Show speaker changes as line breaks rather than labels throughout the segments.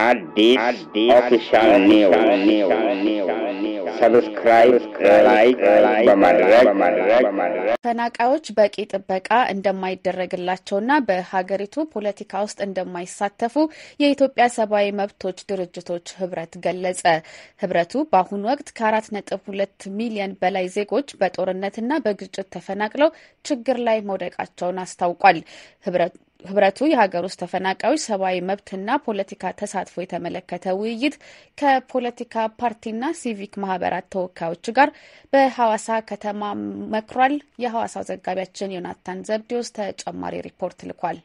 አዲስ ኦፊሻል ኒውስ ሰብስክራይብ ላይክ በማድረግ
ተፈናቃዮች በቂ ጥበቃ እንደማይደረግላቸውና በሀገሪቱ ፖለቲካ ውስጥ እንደማይሳተፉ የኢትዮጵያ ሰብአዊ መብቶች ድርጅቶች ህብረት ገለጸ። ህብረቱ በአሁኑ ወቅት ከ4.2 ሚሊዮን በላይ ዜጎች በጦርነትና በግጭት ተፈናቅለው ችግር ላይ መውደቃቸውን አስታውቋል። ህብረቱ የሀገር ውስጥ ተፈናቃዮች ሰብአዊ መብትና ፖለቲካ ተሳትፎ የተመለከተ ውይይት ከፖለቲካ ፓርቲና ሲቪክ ማህበራት ተወካዮች ጋር በሐዋሳ ከተማ መክሯል። የሐዋሳው ዘጋቢያችን ዮናታን ዘብዴዎስ ተጨማሪ ሪፖርት ልኳል።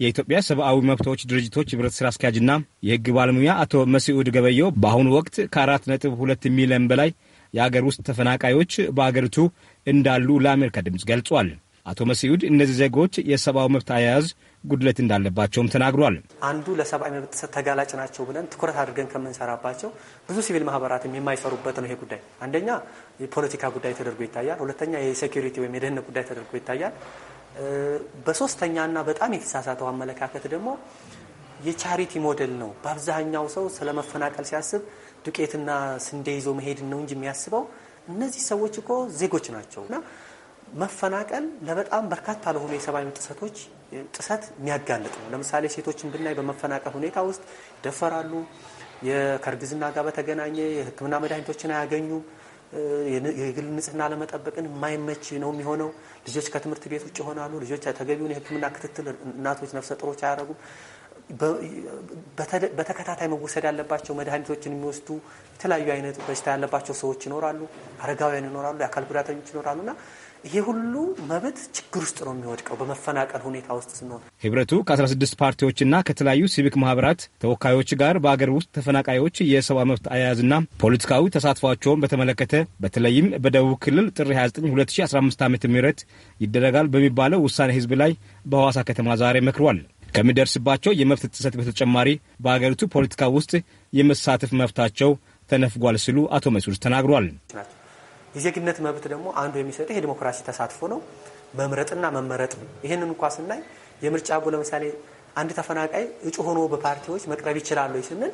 የኢትዮጵያ ሰብአዊ መብቶች ድርጅቶች ህብረት ስራ አስኪያጅና የህግ ባለሙያ አቶ መስዑድ ገበየው በአሁኑ ወቅት ከ4.2 ሚሊዮን በላይ የሀገር ውስጥ ተፈናቃዮች በአገሪቱ እንዳሉ ለአሜሪካ ድምፅ ገልጿል። አቶ መስዑድ እነዚህ ዜጎች የሰብአዊ መብት አያያዝ ጉድለት እንዳለባቸውም ተናግሯል።
አንዱ ለሰብአዊ መብት ጥሰት ተጋላጭ ናቸው ብለን ትኩረት አድርገን ከምንሰራባቸው ብዙ ሲቪል ማህበራትም የማይሰሩበት ነው ይሄ ጉዳይ። አንደኛ የፖለቲካ ጉዳይ ተደርጎ ይታያል። ሁለተኛ የሴኩሪቲ ወይም የደህንነት ጉዳይ ተደርጎ ይታያል። በሶስተኛና በጣም የተሳሳተው አመለካከት ደግሞ የቻሪቲ ሞዴል ነው። በአብዛኛው ሰው ስለመፈናቀል ሲያስብ ዱቄትና ስንዴ ይዞ መሄድ ነው እንጂ የሚያስበው እነዚህ ሰዎች እኮ ዜጎች ናቸውና መፈናቀል ለበጣም በርካታ ለሆኑ የሰብአዊ ጥሰቶች ጥሰት የሚያጋልጥ ነው። ለምሳሌ ሴቶችን ብናይ በመፈናቀል ሁኔታ ውስጥ ይደፈራሉ። ከእርግዝና ጋር በተገናኘ የሕክምና መድኃኒቶችን አያገኙም። የግል ንጽህና ለመጠበቅን የማይመች ነው የሚሆነው። ልጆች ከትምህርት ቤት ውጭ ይሆናሉ። ልጆች ተገቢውን የሕክምና ክትትል እናቶች ነፍሰ ጡሮች አያደርጉም። በተከታታይ መወሰድ ያለባቸው መድኃኒቶችን የሚወስዱ የተለያዩ አይነት በሽታ ያለባቸው ሰዎች ይኖራሉ። አረጋውያን ይኖራሉ። የአካል ጉዳተኞች ይኖራሉና ይሄ ሁሉ መብት ችግር ውስጥ ነው የሚወድቀው በመፈናቀል ሁኔታ ውስጥ ስንሆን።
ህብረቱ ከ16 ፓርቲዎችና ከተለያዩ ሲቪክ ማህበራት ተወካዮች ጋር በአገር ውስጥ ተፈናቃዮች የሰብአዊ መብት አያያዝና ፖለቲካዊ ተሳትፏቸውን በተመለከተ በተለይም በደቡብ ክልል ጥር 29 2015 ዓ.ም ይደረጋል በሚባለው ውሳኔ ህዝብ ላይ በሐዋሳ ከተማ ዛሬ መክሯል። ከሚደርስባቸው የመብት ጥሰት በተጨማሪ በአገሪቱ ፖለቲካ ውስጥ የመሳተፍ መብታቸው ተነፍጓል ሲሉ አቶ መስዑድ ተናግሯል።
የዜግነት መብት ደግሞ አንዱ የሚሰጠው የዲሞክራሲ ተሳትፎ ነው። መምረጥና መመረጥ ነው። ይህንን እንኳን ስናይ የምርጫ ቦ ለምሳሌ አንድ ተፈናቃይ እጩ ሆኖ በፓርቲዎች መቅረብ ይችላል ወይ ስንል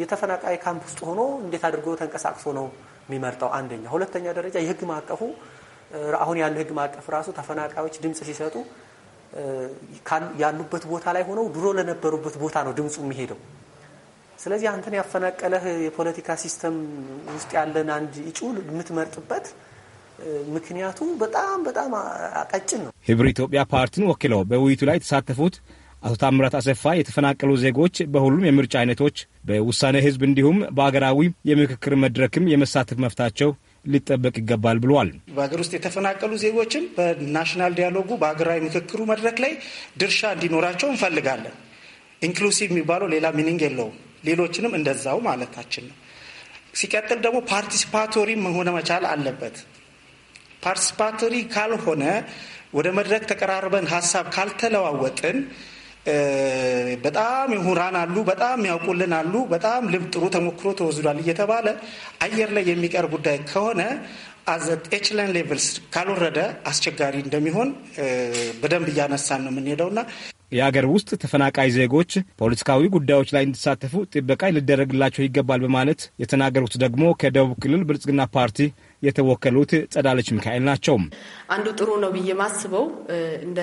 የተፈናቃይ ካምፕ ውስጥ ሆኖ እንዴት አድርጎ ተንቀሳቅሶ ነው የሚመርጠው? አንደኛ። ሁለተኛ ደረጃ የህግ ማዕቀፉ አሁን ያለው ህግ ማዕቀፍ ራሱ ተፈናቃዮች ድምጽ ሲሰጡ ያሉበት ቦታ ላይ ሆነው ድሮ ለነበሩበት ቦታ ነው ድምጹ የሚሄደው። ስለዚህ አንተን ያፈናቀለህ የፖለቲካ ሲስተም ውስጥ ያለን አንድ እጩ የምትመርጥበት ምክንያቱ በጣም አቀጭን ነው። ህብረ ኢትዮጵያ ፓርቲን ወክለው በውይይቱ ላይ የተሳተፉት አቶ ታምራት አሰፋ የተፈናቀሉ ዜጎች በሁሉም የምርጫ አይነቶች በውሳኔ ህዝብ እንዲሁም በአገራዊ የምክክር መድረክም የመሳተፍ መብታቸው ሊጠበቅ ይገባል ብለዋል።
በሀገር ውስጥ የተፈናቀሉ ዜጎችን በናሽናል ዲያሎጉ በሀገራዊ ምክክሩ መድረክ ላይ ድርሻ እንዲኖራቸው እንፈልጋለን። ኢንክሉሲቭ የሚባለው ሌላ ሚኒንግ የለውም። ሌሎችንም እንደዛው ማለታችን ነው። ሲቀጥል ደግሞ ፓርቲሲፓቶሪ መሆን መቻል አለበት። ፓርቲሲፓቶሪ ካልሆነ ወደ መድረክ ተቀራርበን ሀሳብ ካልተለዋወጥን በጣም ምሁራን አሉ፣ በጣም ያውቁልን አሉ፣ በጣም ጥሩ ተሞክሮ ተወስዷል እየተባለ አየር ላይ የሚቀር ጉዳይ ከሆነ አዘት ኤችላን ሌቭልስ ካልወረደ አስቸጋሪ እንደሚሆን በደንብ እያነሳን ነው የምንሄደውና
የሀገር ውስጥ ተፈናቃይ ዜጎች ፖለቲካዊ ጉዳዮች ላይ እንዲሳተፉ ጥበቃ ሊደረግላቸው ይገባል በማለት የተናገሩት ደግሞ ከደቡብ ክልል ብልጽግና ፓርቲ የተወከሉት ጸዳለች ሚካኤል ናቸው።
አንዱ ጥሩ ነው ብዬ ማስበው እንደ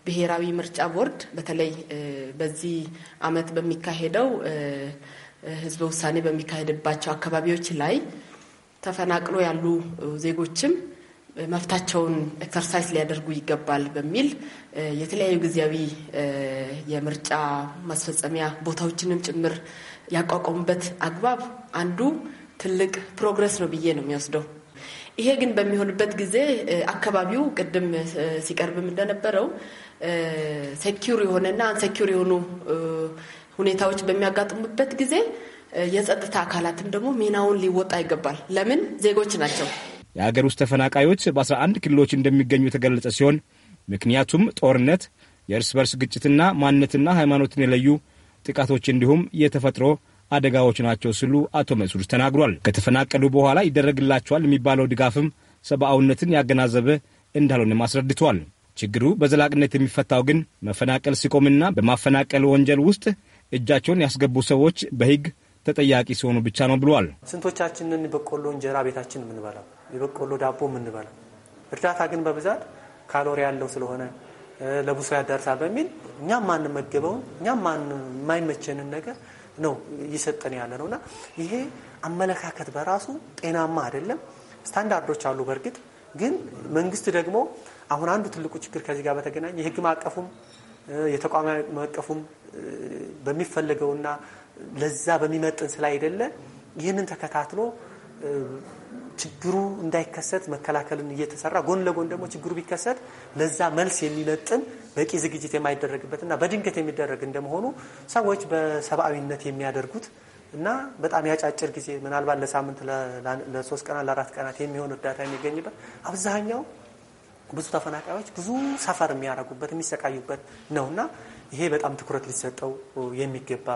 ብሔራዊ ምርጫ ቦርድ በተለይ በዚህ ዓመት በሚካሄደው ህዝበ ውሳኔ በሚካሄድባቸው አካባቢዎች ላይ ተፈናቅሎ ያሉ ዜጎችም መፍታቸውን ኤክሰርሳይዝ ሊያደርጉ ይገባል በሚል የተለያዩ ጊዜያዊ የምርጫ ማስፈጸሚያ ቦታዎችንም ጭምር ያቋቋሙበት አግባብ አንዱ ትልቅ ፕሮግረስ ነው ብዬ ነው የሚወስደው። ይሄ ግን በሚሆንበት ጊዜ አካባቢው ቅድም ሲቀርብም እንደነበረው ሴኪዩር የሆነና አንሴኪዩር የሆኑ ሁኔታዎች በሚያጋጥሙበት ጊዜ የጸጥታ አካላትም ደግሞ ሚናውን ሊወጣ ይገባል። ለምን? ዜጎች ናቸው።
የሀገር ውስጥ ተፈናቃዮች በ11 ክልሎች እንደሚገኙ የተገለጸ ሲሆን ምክንያቱም ጦርነት፣ የእርስ በርስ ግጭትና ማንነትና ሃይማኖትን የለዩ ጥቃቶች እንዲሁም የተፈጥሮ አደጋዎች ናቸው ሲሉ አቶ መስዑድ ተናግሯል። ከተፈናቀሉ በኋላ ይደረግላቸዋል የሚባለው ድጋፍም ሰብአዊነትን ያገናዘበ እንዳልሆነም አስረድቷል። ችግሩ በዘላቅነት የሚፈታው ግን መፈናቀል ሲቆምና በማፈናቀል ወንጀል ውስጥ እጃቸውን ያስገቡ ሰዎች በሕግ ተጠያቂ ሲሆኑ ብቻ ነው ብለዋል።
ስንቶቻችንን በቆሎ እንጀራ ቤታችን የምንበላው የበቆሎ ዳቦ የምንበላው እርዳታ ግን በብዛት ካሎሪ ያለው ስለሆነ ለብሶ ያዳርሳል በሚል እኛም ማንመገበውን እኛም የማይመቸንን ነገር ነው እየሰጠን ያለ ነውና ይሄ አመለካከት በራሱ ጤናማ አይደለም። ስታንዳርዶች አሉ በርግጥ ግን መንግስት ደግሞ አሁን አንዱ ትልቁ ችግር ከዚህ ጋር በተገናኘ የህግ ማቀፉም የተቋማዊ ማቀፉም በሚፈልገውና ለዛ በሚመጥን ስላይደለ ይህንን ተከታትሎ ችግሩ እንዳይከሰት መከላከልን እየተሰራ ጎን ለጎን ደግሞ ችግሩ ቢከሰት ለዛ መልስ የሚመጥን በቂ ዝግጅት የማይደረግበትና በድንገት የሚደረግ እንደመሆኑ ሰዎች በሰብአዊነት የሚያደርጉት እና በጣም ያጫጭር ጊዜ ምናልባት ለሳምንት ለ3 ቀናት ለ4 ቀናት የሚሆን እርዳታ የሚገኝበት አብዛኛው ብዙ ተፈናቃዮች ብዙ ሰፈር የሚያረጉበት የሚሰቃዩበት ነውና ይሄ በጣም ትኩረት ሊሰጠው የሚገባ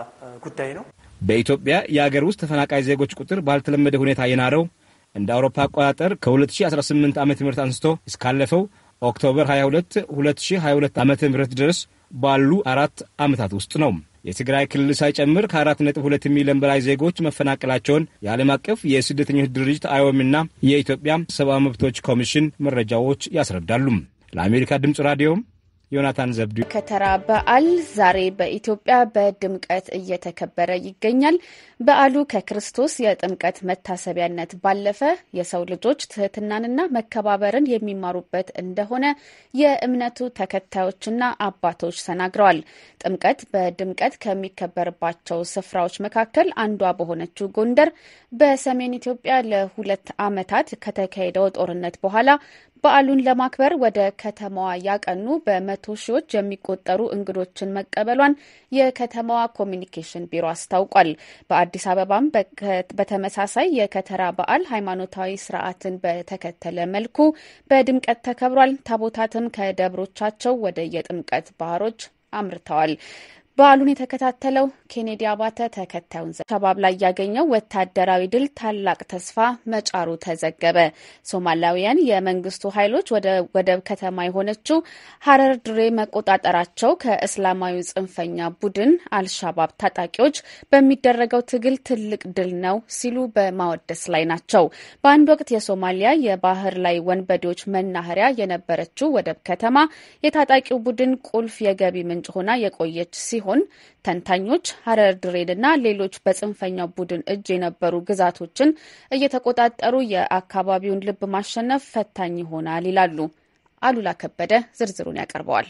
ጉዳይ ነው።
በኢትዮጵያ የሀገር ውስጥ ተፈናቃይ ዜጎች ቁጥር ባልተለመደ ሁኔታ የናረው እንደ አውሮፓ አቆጣጠር ከ2018 ዓመተ ምህረት አንስቶ እስካለፈው ኦክቶበር 22 2022 ዓመተ ምህረት ድረስ ባሉ 4 ዓመታት ውስጥ ነው። የትግራይ ክልል ሳይጨምር ከ4.2 ሚሊዮን በላይ ዜጎች መፈናቀላቸውን የዓለም አቀፍ የስደተኞች ድርጅት አይኦምና የኢትዮጵያ ሰብአዊ መብቶች ኮሚሽን መረጃዎች ያስረዳሉ። ለአሜሪካ ድምፅ ራዲዮ ዮናታን ዘብዱ።
ከተራ በዓል ዛሬ በኢትዮጵያ በድምቀት እየተከበረ ይገኛል። በዓሉ ከክርስቶስ የጥምቀት መታሰቢያነት ባለፈ የሰው ልጆች ትህትናንና መከባበርን የሚማሩበት እንደሆነ የእምነቱ ተከታዮችና አባቶች ተናግረዋል። ጥምቀት በድምቀት ከሚከበርባቸው ስፍራዎች መካከል አንዷ በሆነችው ጎንደር በሰሜን ኢትዮጵያ ለ2 ዓመታት ከተካሄደው ጦርነት በኋላ በዓሉን ለማክበር ወደ ከተማዋ ያቀኑ በመቶ ሺዎች የሚቆጠሩ እንግዶችን መቀበሏን የከተማዋ ኮሚኒኬሽን ቢሮ አስታውቋል። በአዲስ አበባም በተመሳሳይ የከተራ በዓል ሃይማኖታዊ ስርዓትን በተከተለ መልኩ በድምቀት ተከብሯል። ታቦታትም ከደብሮቻቸው ወደ የጥምቀት ባህሮች አምርተዋል። በዓሉን የተከታተለው ኬኔዲ አባተ ተከታዩን ሸባብ ላይ ያገኘው ወታደራዊ ድል ታላቅ ተስፋ መጫሩ ተዘገበ። ሶማሊያውያን የመንግስቱ ኃይሎች ወደብ ከተማ የሆነችው ሀረር ድሬ መቆጣጠራቸው ከእስላማዊ ጽንፈኛ ቡድን አልሻባብ ታጣቂዎች በሚደረገው ትግል ትልቅ ድል ነው ሲሉ በማወደስ ላይ ናቸው። በአንድ ወቅት የሶማሊያ የባህር ላይ ወንበዴዎች መናኸሪያ የነበረችው ወደብ ከተማ የታጣቂው ቡድን ቁልፍ የገቢ ምንጭ ሆና የቆየች ሲሆን ተንታኞች ሀረር ድሬንና ሌሎች በጽንፈኛው ቡድን እጅ የነበሩ ግዛቶችን እየተቆጣጠሩ የአካባቢውን ልብ ማሸነፍ ፈታኝ ይሆናል ይላሉ። አሉላ ከበደ ዝርዝሩን ያቀርበዋል።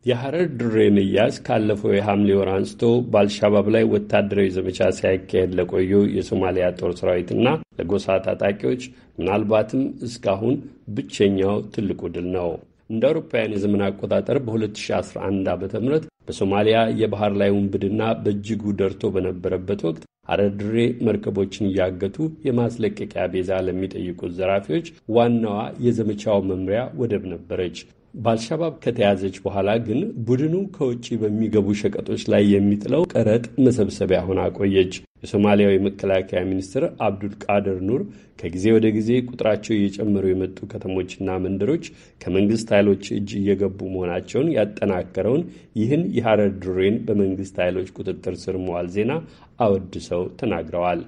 የሀረር ድሬ መያዝ ካለፈው የሐምሌ ወር አንስቶ በአልሻባብ ላይ ወታደራዊ ዘመቻ ሲያካሄድ ለቆየው የሶማሊያ ጦር ሰራዊትና ለጎሳ ታጣቂዎች ምናልባትም እስካሁን ብቸኛው ትልቁ ድል ነው። እንደ አውሮፓውያን የዘመን አቆጣጠር በ2011 ዓ.ም በሶማሊያ የባህር ላይ ውንብድና በእጅጉ ደርቶ በነበረበት ወቅት ሀረር ድሬ መርከቦችን እያገቱ የማስለቀቂያ ቤዛ ለሚጠይቁት ዘራፊዎች ዋናዋ የዘመቻው መምሪያ ወደብ ነበረች። በአልሻባብ ከተያዘች በኋላ ግን ቡድኑ ከውጭ በሚገቡ ሸቀጦች ላይ የሚጥለው ቀረጥ መሰብሰቢያ ሆና ቆየች። የሶማሊያዊ መከላከያ ሚኒስትር አብዱል ቃድር ኑር ከጊዜ ወደ ጊዜ ቁጥራቸው እየጨመሩ የመጡ ከተሞችና መንደሮች ከመንግስት ኃይሎች እጅ እየገቡ መሆናቸውን ያጠናከረውን ይህን የሀረር ድሬን በመንግስት ኃይሎች ቁጥጥር ስር መዋል ዜና አወድሰው ተናግረዋል።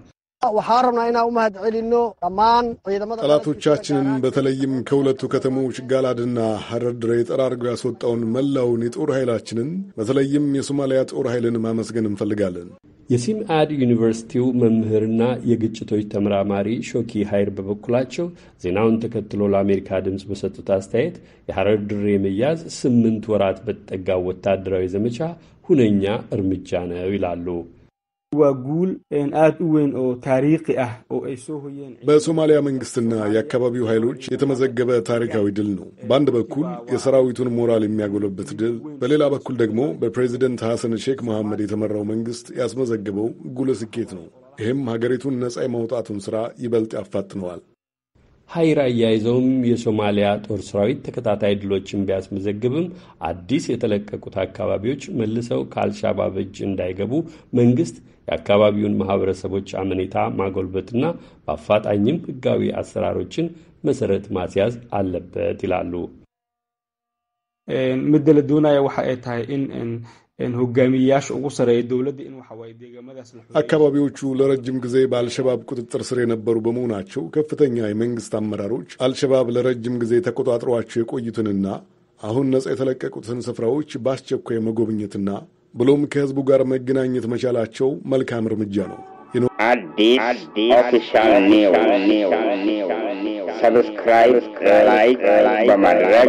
ጠላቶቻችንን በተለይም ከሁለቱ ከተሞች ጋላድና ሀረር ድሬ ጠራርገው ያስወጣውን መላውን የጦር ኃይላችንን በተለይም የሶማሊያ ጦር ኃይልን ማመስገን እንፈልጋለን።
የሲምአድ ዩኒቨርሲቲው መምህርና የግጭቶች ተመራማሪ ሾኪ ሀይር በበኩላቸው ዜናውን ተከትሎ ለአሜሪካ ድምፅ በሰጡት አስተያየት የሀረር ድሬ መያዝ 8 ወራት በተጠጋው ወታደራዊ ዘመቻ ሁነኛ እርምጃ ነው ይላሉ።
በሶማሊያ መንግስትና የአካባቢው ኃይሎች የተመዘገበ ታሪካዊ ድል ነው። በአንድ በኩል የሰራዊቱን ሞራል የሚያጎለብት ድል፣ በሌላ በኩል ደግሞ በፕሬዚደንት ሐሰን ሼክ መሐመድ የተመራው መንግስት ያስመዘገበው ጉልህ ስኬት ነው። ይህም ሀገሪቱን ነጻ የማውጣቱን ሥራ ይበልጥ ያፋጥነዋል።
ሀይር አያይዘውም የሶማሊያ ጦር ሰራዊት ተከታታይ ድሎችን ቢያስመዘግብም አዲስ የተለቀቁት አካባቢዎች መልሰው ከአልሻባብ እጅ እንዳይገቡ መንግስት የአካባቢውን ማህበረሰቦች አመኔታ ማጎልበትና በአፋጣኝም ህጋዊ አሰራሮችን መሰረት ማስያዝ አለበት ይላሉ።
አካባቢዎቹ ለረጅም ጊዜ በአልሸባብ ቁጥጥር ስር የነበሩ በመሆናቸው ከፍተኛ የመንግስት አመራሮች አልሸባብ ለረጅም ጊዜ ተቆጣጥሯቸው የቆዩትንና አሁን ነጻ የተለቀቁትን ስፍራዎች በአስቸኳይ መጎብኘትና ብሎም ከህዝቡ ጋር መገናኘት መቻላቸው መልካም እርምጃ ነው።
አዲስ ኦፊሻል ኒውስ ሰብስክራይብ ላይክ በማድረግ